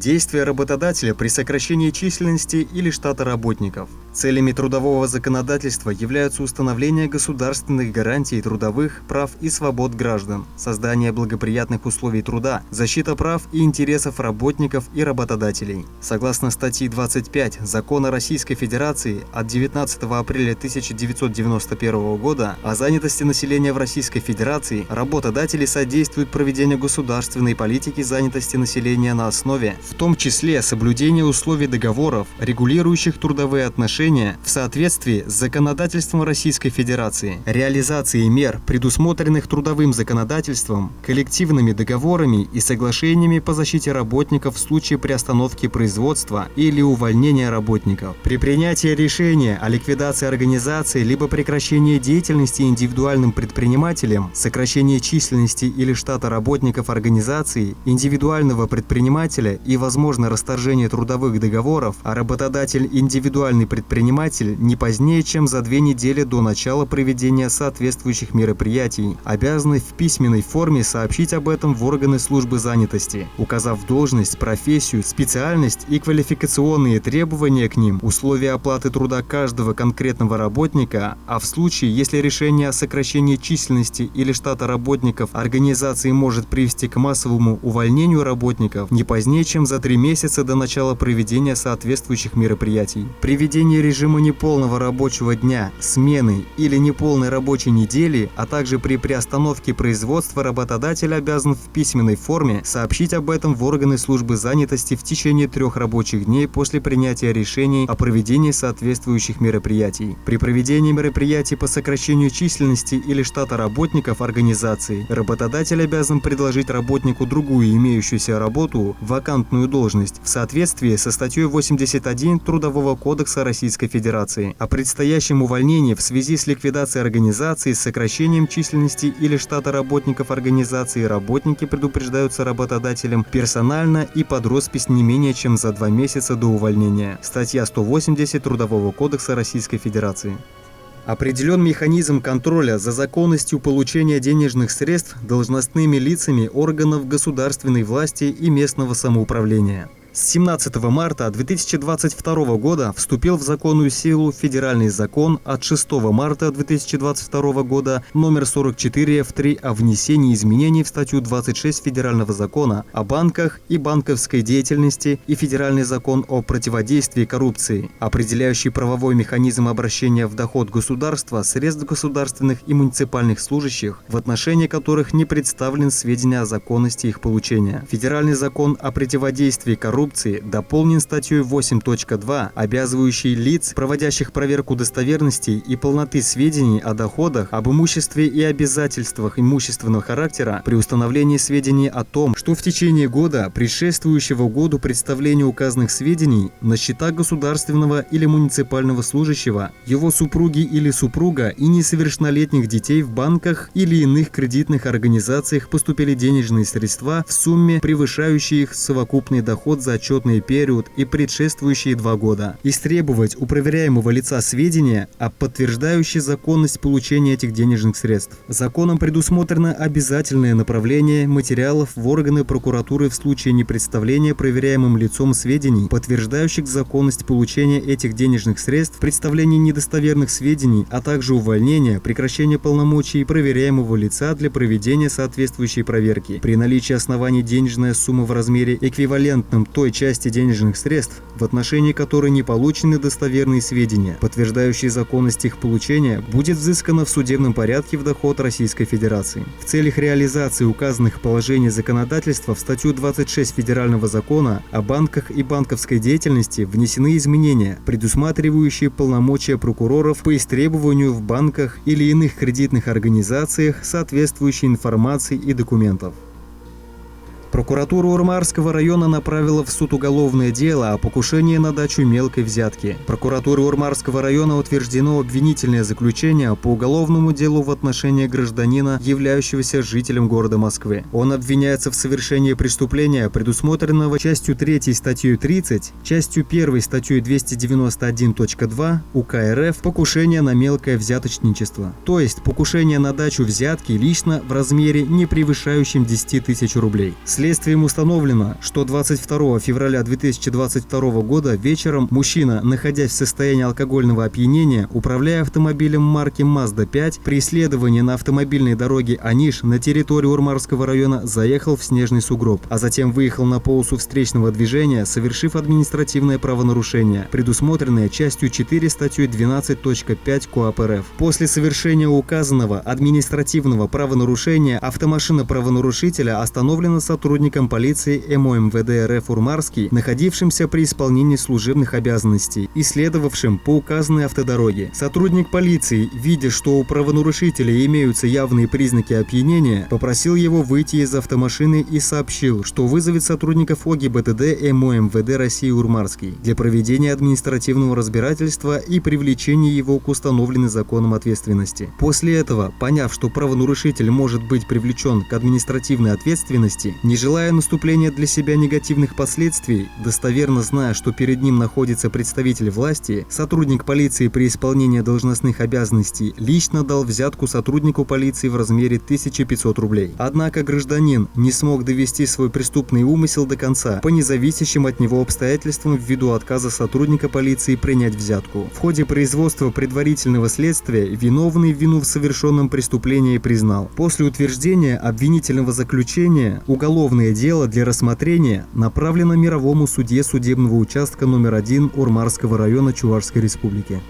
Действия работодателя при сокращении численности или штата работников. Целями трудового законодательства являются установление государственных гарантий трудовых прав и свобод граждан, создание благоприятных условий труда, защита прав и интересов работников и работодателей. Согласно статьи 25 Закона Российской Федерации от 19 апреля 1991 года о занятости населения в Российской Федерации, работодатели содействуют проведению государственной политики занятости населения на основе, в том числе соблюдения условий договоров, регулирующих трудовые отношения в соответствии с законодательством Российской Федерации, реализации мер, предусмотренных трудовым законодательством, коллективными договорами и соглашениями по защите работников в случае приостановки производства или увольнения работников. При принятии решения о ликвидации организации либо прекращении деятельности индивидуальным предпринимателем, сокращении численности или штата работников организации, индивидуального предпринимателя и возможно расторжение трудовых договоров, а работодатель индивидуальный предприниматель не позднее, чем за 2 недели до начала проведения соответствующих мероприятий, обязаны в письменной форме сообщить об этом в органы службы занятости, указав должность, профессию, специальность и квалификационные требования к ним, условия оплаты труда каждого конкретного работника, а в случае, если решение о сокращении численности или штата работников организации может привести к массовому увольнению работников, не позднее, чем за 3 месяца до начала проведения соответствующих мероприятий. При введении режима неполного рабочего дня, смены или неполной рабочей недели, а также при приостановке производства работодатель обязан в письменной форме сообщить об этом в органы службы занятости в течение 3 рабочих дней после принятия решений о проведении соответствующих мероприятий. При проведении мероприятий по сокращению численности или штата работников организации, работодатель обязан предложить работнику другую имеющуюся работу, вакантную должность, в соответствии со статьей 81 Трудового кодекса Российской Федерации. О предстоящем увольнении в связи с ликвидацией организации, с сокращением численности или штата работников организации работники предупреждаются работодателем персонально и под роспись не менее чем за 2 месяца до увольнения. Статья 180 Трудового кодекса Российской Федерации. Определен механизм контроля за законностью получения денежных средств должностными лицами органов государственной власти и местного самоуправления. С 17 марта 2022 года вступил в законную силу федеральный закон от 6 марта 2022 года номер 44Ф3 о внесении изменений в статью 26 Федерального закона о банках и банковской деятельности и федеральный закон о противодействии коррупции, определяющий правовой механизм обращения в доход государства средств государственных и муниципальных служащих, в отношении которых не представлен сведения о законности их получения. Федеральный закон о противодействии коррупции дополнен статьей 8.2, обязывающей лиц, проводящих проверку достоверности и полноты сведений о доходах, об имуществе и обязательствах имущественного характера при установлении сведений о том, что в течение года, предшествующего году представления указанных сведений, на счета государственного или муниципального служащего, его супруги или супруга и несовершеннолетних детей в банках или иных кредитных организациях поступили денежные средства в сумме, превышающей их совокупный доход за отчетный период и предшествующие 2 года. Истребовать у проверяемого лица сведения о подтверждающей законность получения этих денежных средств. Законом предусмотрено обязательное направление материалов в органы прокуратуры в случае непредставления проверяемым лицом сведений, подтверждающих законность получения этих денежных средств, представления недостоверных сведений, а также увольнения, прекращения полномочий проверяемого лица для проведения соответствующей проверки. При наличии оснований денежная сумма в размере эквивалентном той части денежных средств, в отношении которой не получены достоверные сведения, подтверждающие законность их получения, будет взыскано в судебном порядке в доход Российской Федерации. В целях реализации указанных положений законодательства в статью 26 Федерального закона о банках и банковской деятельности внесены изменения, предусматривающие полномочия прокуроров по истребованию в банках или иных кредитных организациях соответствующей информации и документов. Прокуратура Урмарского района направила в суд уголовное дело о покушении на дачу мелкой взятки. Прокуратурой Урмарского района утверждено обвинительное заключение по уголовному делу в отношении гражданина, являющегося жителем города Москвы. Он обвиняется в совершении преступления, предусмотренного частью 3 статьей 30, частью 1 статьей 291.2 УК РФ «Покушение на мелкое взяточничество», то есть покушение на дачу взятки лично в размере, не превышающем 10 тысяч рублей. Следствием установлено, что 22 февраля 2022 года вечером мужчина, находясь в состоянии алкогольного опьянения, управляя автомобилем марки Mazda 5, при исследовании на автомобильной дороге Аниш на территории Урмарского района заехал в снежный сугроб, а затем выехал на полосу встречного движения, совершив административное правонарушение, предусмотренное частью 4 статьей 12.5 КоАП РФ. После совершения указанного административного правонарушения автомашина правонарушителя остановлена сотрудником полиции МО МВД РФ Урмарский, находившимся при исполнении служебных обязанностей и следовавшим по указанной автодороге. Сотрудник полиции, видя, что у правонарушителя имеются явные признаки опьянения, попросил его выйти из автомашины и сообщил, что вызовет сотрудников ОГИБТД МО МВД России Урмарский для проведения административного разбирательства и привлечения его к установленной законом ответственности. После этого, поняв, что правонарушитель может быть привлечен к административной ответственности, не желая наступления для себя негативных последствий, достоверно зная, что перед ним находится представитель власти, сотрудник полиции при исполнении должностных обязанностей лично дал взятку сотруднику полиции в размере 1500 рублей. Однако гражданин не смог довести свой преступный умысел до конца по независящим от него обстоятельствам ввиду отказа сотрудника полиции принять взятку. В ходе производства предварительного следствия виновный вину в совершенном преступлении признал. После утверждения обвинительного заключения уголовное дело для рассмотрения направлено мировому суде судебного участка номер 1 Урмарского района Чувашской Республики.